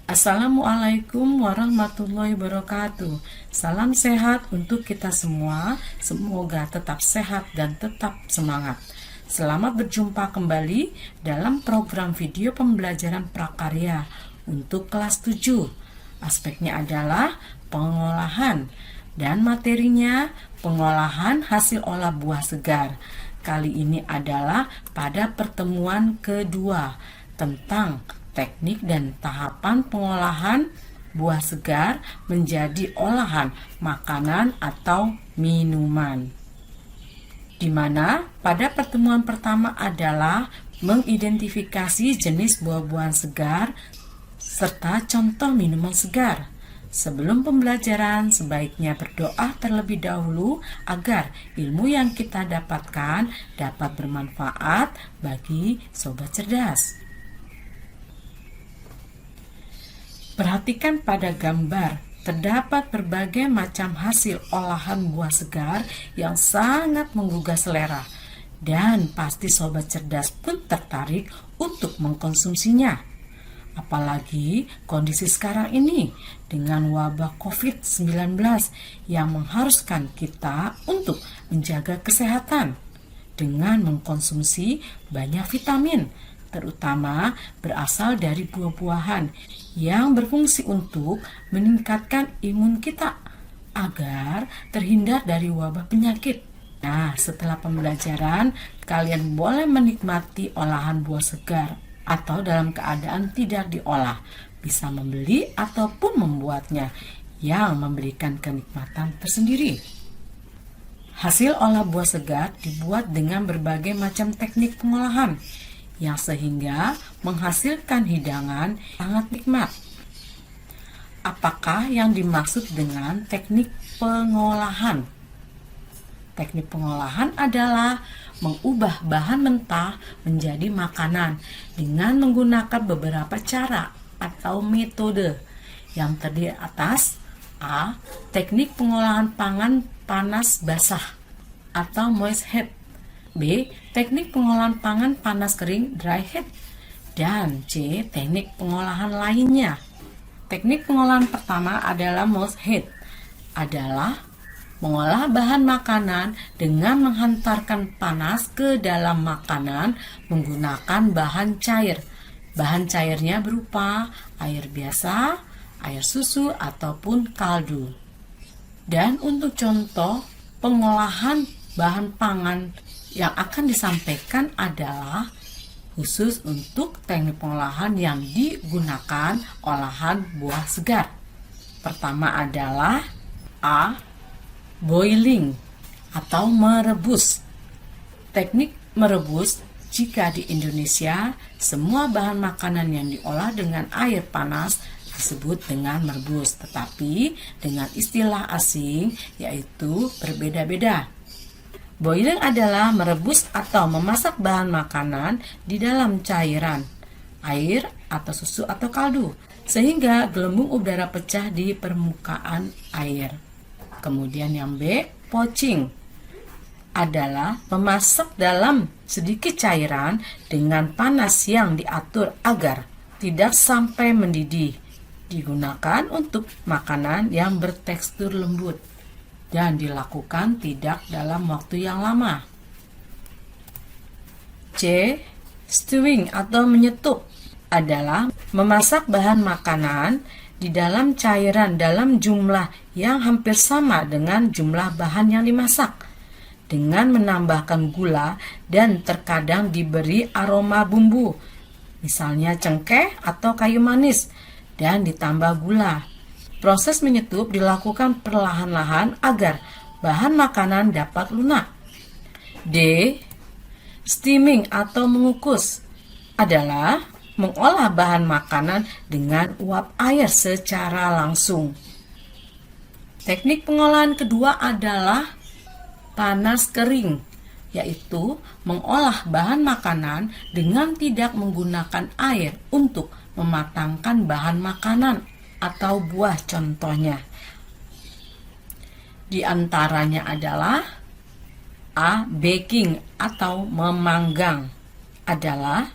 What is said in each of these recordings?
Assalamualaikum warahmatullahi wabarakatuh. Salam sehat untuk kita semua. Semoga tetap sehat dan tetap semangat. Selamat berjumpa kembali dalam program video pembelajaran prakarya untuk kelas 7. Aspeknya adalah pengolahan dan materinya pengolahan hasil olah buah segar. Kali ini adalah pada pertemuan kedua tentang teknik dan tahapan pengolahan buah segar menjadi olahan makanan atau minuman. Di mana pada pertemuan pertama adalah mengidentifikasi jenis buah-buahan segar serta contoh minuman segar. Sebelum pembelajaran, sebaiknya berdoa terlebih dahulu agar ilmu yang kita dapatkan dapat bermanfaat bagi sobat cerdas. Perhatikan pada gambar, terdapat berbagai macam hasil olahan buah segar yang sangat menggugah selera. Dan pasti sobat cerdas pun tertarik untuk mengkonsumsinya. Apalagi kondisi sekarang ini dengan wabah COVID-19 yang mengharuskan kita untuk menjaga kesehatan dengan mengkonsumsi banyak vitamin, terutama berasal dari buah-buahan yang berfungsi untuk meningkatkan imun kita agar terhindar dari wabah penyakit. Nah, setelah pembelajaran, kalian boleh menikmati olahan buah segar atau dalam keadaan tidak diolah, bisa membeli ataupun membuatnya yang memberikan kenikmatan tersendiri. Hasil olah buah segar dibuat dengan berbagai macam teknik pengolahan yang sehingga menghasilkan hidangan sangat nikmat. Apakah yang dimaksud dengan teknik pengolahan? Teknik pengolahan adalah mengubah bahan mentah menjadi makanan dengan menggunakan beberapa cara atau metode yang terdiri atas A. Teknik pengolahan pangan panas basah atau moist heat. B. Teknik pengolahan pangan panas kering dry heat. Dan C. Teknik pengolahan lainnya. Teknik pengolahan pertama adalah moist heat, adalah mengolah bahan makanan dengan menghantarkan panas ke dalam makanan menggunakan bahan cair. Bahan cairnya berupa air biasa, air susu, ataupun kaldu. Dan untuk contoh pengolahan bahan pangan yang akan disampaikan adalah khusus untuk teknik pengolahan yang digunakan olahan buah segar. Pertama adalah A. Boiling atau merebus. Teknik merebus, jika di Indonesia semua bahan makanan yang diolah dengan air panas disebut dengan merebus, tetapi dengan istilah asing yaitu berbeda-beda. Boiling adalah merebus atau memasak bahan makanan di dalam cairan, air atau susu atau kaldu, sehingga gelembung udara pecah di permukaan air. Kemudian yang B, poaching, adalah memasak dalam sedikit cairan dengan panas yang diatur agar tidak sampai mendidih. Digunakan untuk makanan yang bertekstur lembut dan dilakukan tidak dalam waktu yang lama. C. Stewing atau menyetup adalah memasak bahan makanan di dalam cairan dalam jumlah yang hampir sama dengan jumlah bahan yang dimasak, dengan menambahkan gula dan terkadang diberi aroma bumbu, misalnya cengkeh atau kayu manis, dan ditambah gula. Proses menyetup dilakukan perlahan-lahan agar bahan makanan dapat lunak. D. Steaming atau mengukus adalah mengolah bahan makanan dengan uap air secara langsung. Teknik pengolahan kedua adalah panas kering, yaitu mengolah bahan makanan dengan tidak menggunakan air untuk mematangkan bahan makanan atau buah contohnya. Di antaranya adalah A. Baking atau memanggang, adalah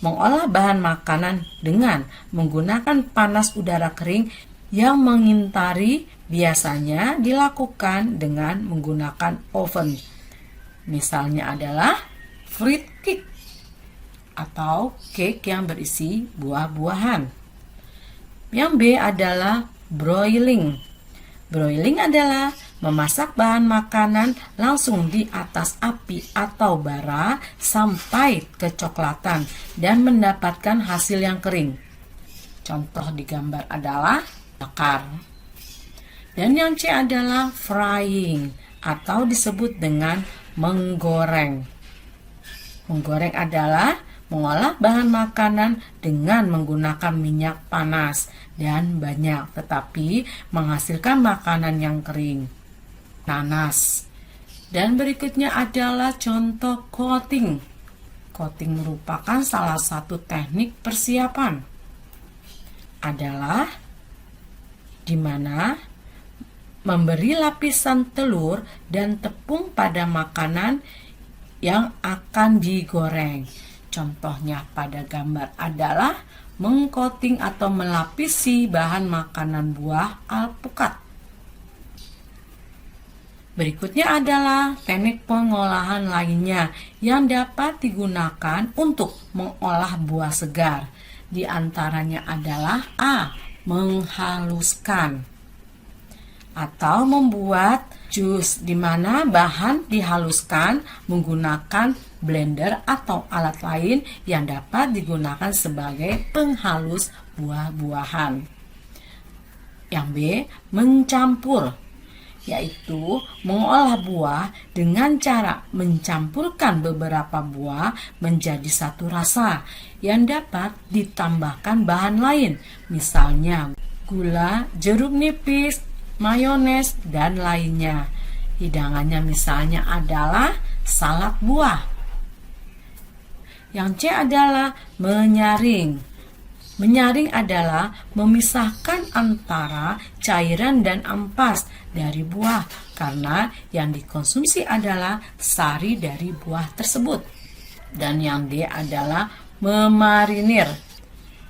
mengolah bahan makanan dengan menggunakan panas udara kering yang mengintari biasanya dilakukan dengan menggunakan oven. Misalnya adalah fruit cake atau cake yang berisi buah-buahan. Yang B adalah broiling. Broiling adalah memasak bahan makanan langsung di atas api atau bara sampai kecoklatan dan mendapatkan hasil yang kering. Contoh di gambar adalah bakar. Dan yang C adalah frying atau disebut dengan menggoreng. Menggoreng adalah mengolah bahan makanan dengan menggunakan minyak panas dan banyak, tetapi menghasilkan makanan yang kering, nanas. Dan berikutnya adalah contoh coating. Coating merupakan salah satu teknik persiapan. Adalah di mana memberi lapisan telur dan tepung pada makanan yang akan digoreng. Contohnya pada gambar adalah mengcoating atau melapisi bahan makanan buah alpukat. Berikutnya adalah teknik pengolahan lainnya yang dapat digunakan untuk mengolah buah segar. Di antaranya adalah A. Menghaluskan atau membuat jus, di mana bahan dihaluskan menggunakan blender atau alat lain yang dapat digunakan sebagai penghalus buah-buahan. Yang B. Mencampur, yaitu mengolah buah dengan cara mencampurkan beberapa buah menjadi satu rasa yang dapat ditambahkan bahan lain, misalnya gula, jeruk nipis, mayones, dan lainnya. Hidangannya misalnya adalah salad buah. Yang C adalah menyaring. Menyaring adalah memisahkan antara cairan dan ampas dari buah, karena yang dikonsumsi adalah sari dari buah tersebut. Dan yang D adalah memarinir.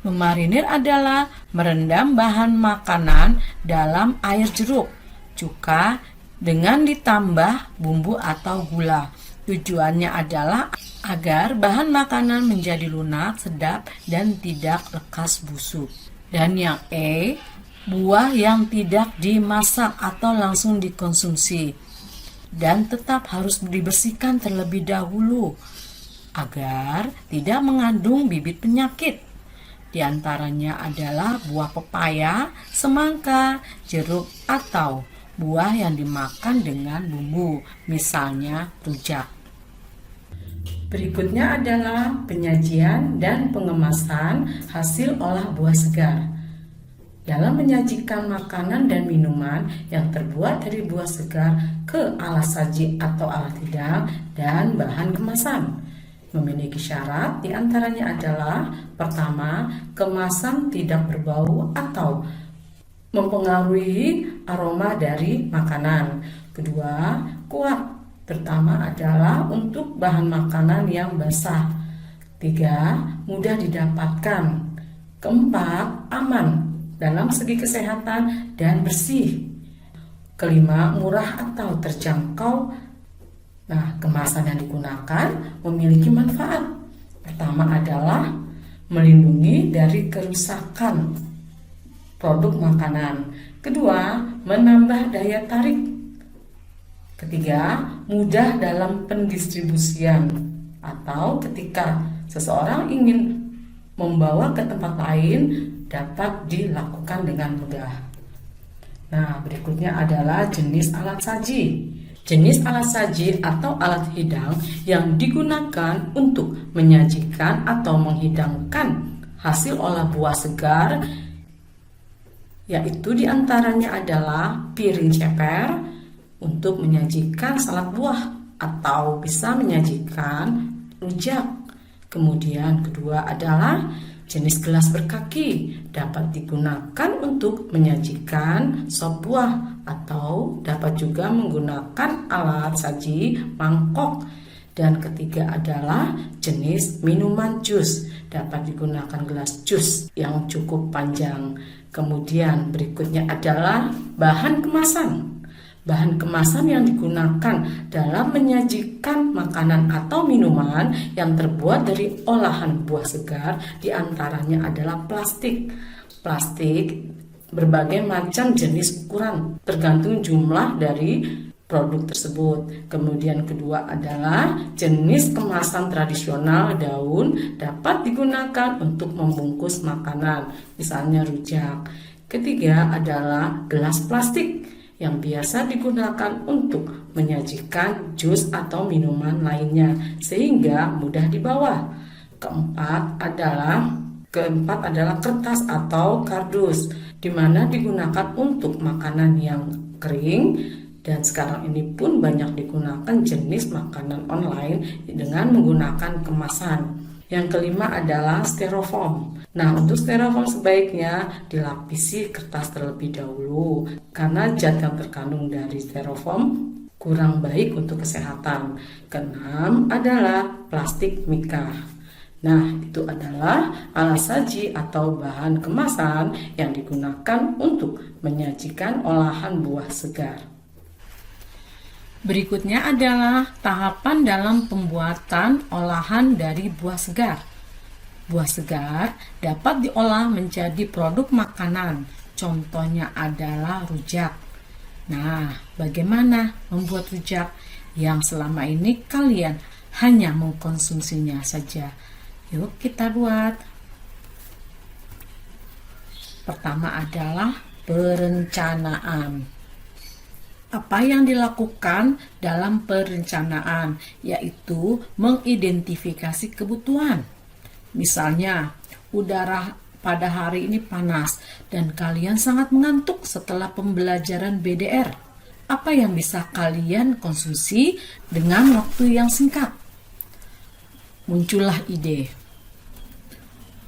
Memarinir adalah merendam bahan makanan dalam air jeruk, cuka, dengan ditambah bumbu atau gula. Tujuannya adalah agar bahan makanan menjadi lunak, sedap, dan tidak lekas busuk. Dan yang E, buah yang tidak dimasak atau langsung dikonsumsi dan tetap harus dibersihkan terlebih dahulu agar tidak mengandung bibit penyakit. Di antaranya adalah buah pepaya, semangka, jeruk, atau buah yang dimakan dengan bumbu, misalnya rujak. Berikutnya adalah penyajian dan pengemasan hasil olah buah segar. Dalam menyajikan makanan dan minuman yang terbuat dari buah segar ke alat saji atau alat hidang dan bahan kemasan, memiliki syarat, diantaranya adalah pertama, kemasan tidak berbau atau mempengaruhi aroma dari makanan. Kedua, kuat, terutama adalah untuk bahan makanan yang basah. Tiga, mudah didapatkan. Keempat, aman dalam segi kesehatan dan bersih. Kelima, murah atau terjangkau. Nah, kemasan yang digunakan memiliki manfaat. Pertama adalah melindungi dari kerusakan produk makanan. Kedua, menambah daya tarik. Ketiga, mudah dalam pendistribusian atau ketika seseorang ingin membawa ke tempat lain dapat dilakukan dengan mudah. Nah, berikutnya adalah jenis alat saji. Jenis alat saji atau alat hidang yang digunakan untuk menyajikan atau menghidangkan hasil olah buah segar, yaitu diantaranya adalah piring ceper untuk menyajikan salad buah atau bisa menyajikan rujak. Kemudian kedua adalah jenis gelas berkaki, dapat digunakan untuk menyajikan sop buah atau dapat juga menggunakan alat saji mangkok. Dan ketiga adalah jenis minuman jus, dapat digunakan gelas jus yang cukup panjang. Kemudian berikutnya adalah bahan kemasan. Bahan kemasan yang digunakan dalam menyajikan makanan atau minuman yang terbuat dari olahan buah segar diantaranya adalah plastik. Plastik berbagai macam jenis ukuran tergantung jumlah dari produk tersebut. Kemudian kedua adalah jenis kemasan tradisional daun dapat digunakan untuk membungkus makanan, misalnya rujak. Ketiga adalah gelas plastik yang biasa digunakan untuk menyajikan jus atau minuman lainnya sehingga mudah dibawa. Keempat adalah kertas atau kardus, di mana digunakan untuk makanan yang kering, dan sekarang ini pun banyak digunakan jenis makanan online dengan menggunakan kemasan. Yang kelima adalah styrofoam. Nah, untuk styrofoam sebaiknya dilapisi kertas terlebih dahulu karena zat yang terkandung dari styrofoam kurang baik untuk kesehatan. Keenam adalah plastik mika. Nah, itu adalah alat saji atau bahan kemasan yang digunakan untuk menyajikan olahan buah segar. Berikutnya adalah tahapan dalam pembuatan olahan dari buah segar. Buah segar dapat diolah menjadi produk makanan. Contohnya adalah rujak. Nah, bagaimana membuat rujak yang selama ini kalian hanya mengkonsumsinya saja? Yuk kita buat. Pertama adalah perencanaan. Apa yang dilakukan dalam perencanaan, yaitu mengidentifikasi kebutuhan. Misalnya, udara pada hari ini panas dan kalian sangat mengantuk setelah pembelajaran BDR. Apa yang bisa kalian konsumsi dengan waktu yang singkat? Muncullah ide.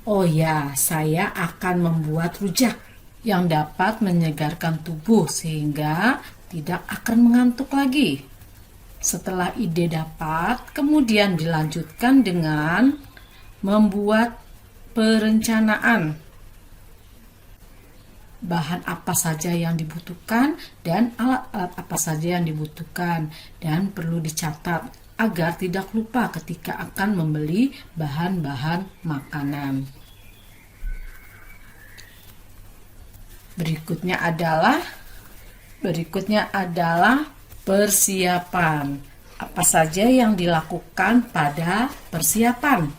Oh ya, saya akan membuat rujak yang dapat menyegarkan tubuh sehingga tidak akan mengantuk lagi. Setelah ide dapat, kemudian dilanjutkan dengan membuat perencanaan. Bahan apa saja yang dibutuhkan dan alat-alat apa saja yang dibutuhkan, dan perlu dicatat agar tidak lupa ketika akan membeli bahan-bahan makanan. Berikutnya adalah persiapan. Apa saja yang dilakukan pada persiapan?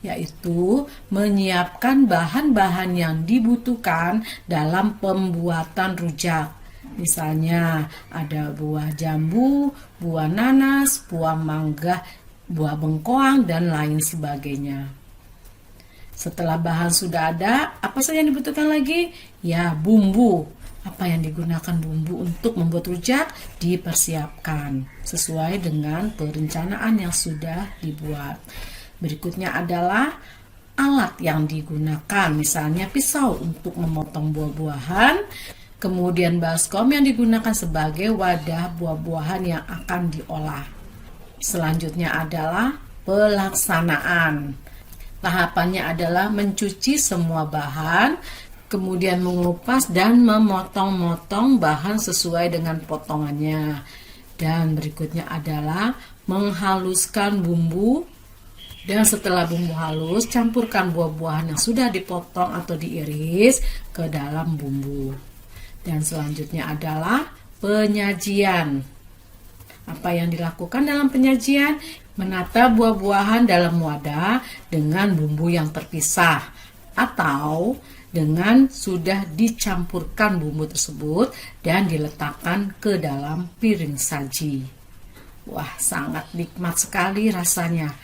Yaitu menyiapkan bahan-bahan yang dibutuhkan dalam pembuatan rujak. Misalnya ada buah jambu, buah nanas, buah mangga, buah bengkoang, dan lain sebagainya. Setelah bahan sudah ada, apa saja yang dibutuhkan lagi? Ya, bumbu. Apa yang digunakan bumbu untuk membuat rujak dipersiapkan sesuai dengan perencanaan yang sudah dibuat. Berikutnya adalah alat yang digunakan, misalnya pisau untuk memotong buah-buahan, kemudian baskom yang digunakan sebagai wadah buah-buahan yang akan diolah. Selanjutnya adalah pelaksanaan. Tahapannya adalah mencuci semua bahan, kemudian mengupas dan memotong-motong bahan sesuai dengan potongannya. Dan berikutnya adalah menghaluskan bumbu. Dan setelah bumbu halus, campurkan buah-buahan yang sudah dipotong atau diiris ke dalam bumbu. Dan selanjutnya adalah penyajian. Apa yang dilakukan dalam penyajian? Menata buah-buahan dalam wadah dengan bumbu yang terpisah atau dengan sudah dicampurkan bumbu tersebut dan diletakkan ke dalam piring saji. Wah, sangat nikmat sekali rasanya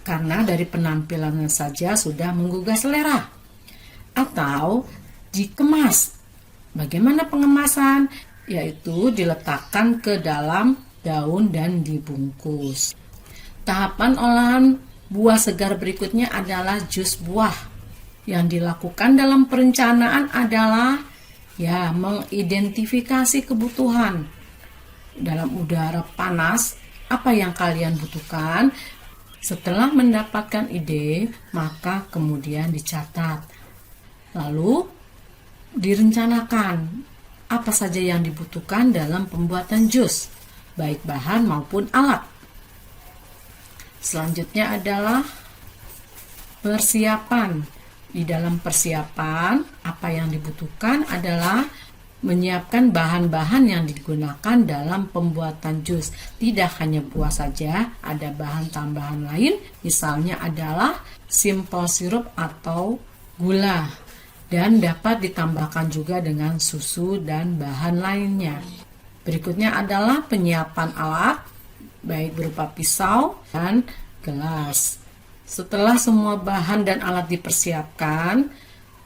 karena dari penampilannya saja sudah menggugah selera. Atau dikemas. Bagaimana pengemasan? Yaitu diletakkan ke dalam daun dan dibungkus. Tahapan olahan buah segar berikutnya adalah jus buah. Yang dilakukan dalam perencanaan adalah mengidentifikasi kebutuhan. Dalam udara panas, apa yang kalian butuhkan? Setelah mendapatkan ide, maka kemudian dicatat. Lalu direncanakan apa saja yang dibutuhkan dalam pembuatan jus, baik bahan maupun alat. Selanjutnya adalah persiapan. Di dalam persiapan, apa yang dibutuhkan adalah menyiapkan bahan-bahan yang digunakan dalam pembuatan jus. Tidak hanya buah saja, ada bahan tambahan lain, misalnya adalah simple syrup atau gula, dan dapat ditambahkan juga dengan susu dan bahan lainnya. Berikutnya adalah penyiapan alat, baik berupa pisau dan gelas. Setelah semua bahan dan alat dipersiapkan,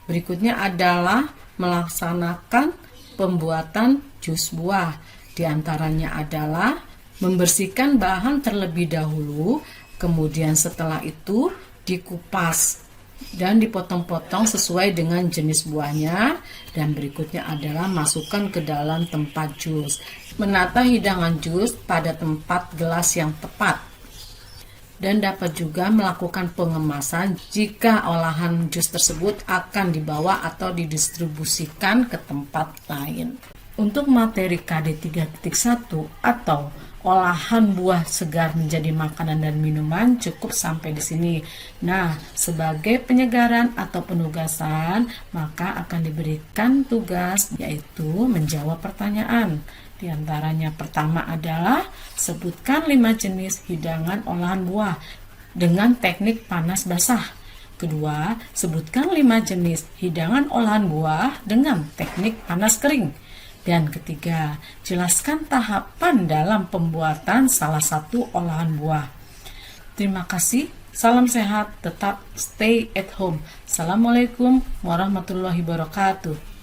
berikutnya adalah melaksanakan pembuatan jus buah. Di antaranya adalah membersihkan bahan terlebih dahulu, kemudian setelah itu dikupas dan dipotong-potong sesuai dengan jenis buahnya, dan berikutnya adalah masukkan ke dalam tempat jus. Menata hidangan jus pada tempat gelas yang tepat. Dan dapat juga melakukan pengemasan jika olahan jus tersebut akan dibawa atau didistribusikan ke tempat lain. Untuk materi KD 3.1 atau olahan buah segar menjadi makanan dan minuman cukup sampai di sini. Nah, sebagai penyegaran atau penugasan, maka akan diberikan tugas yaitu menjawab pertanyaan. Di antaranya pertama adalah sebutkan 5 jenis hidangan olahan buah dengan teknik panas basah. Kedua, sebutkan 5 jenis hidangan olahan buah dengan teknik panas kering. Dan ketiga, jelaskan tahapan dalam pembuatan salah satu olahan buah. Terima kasih, salam sehat, tetap stay at home. Assalamualaikum warahmatullahi wabarakatuh.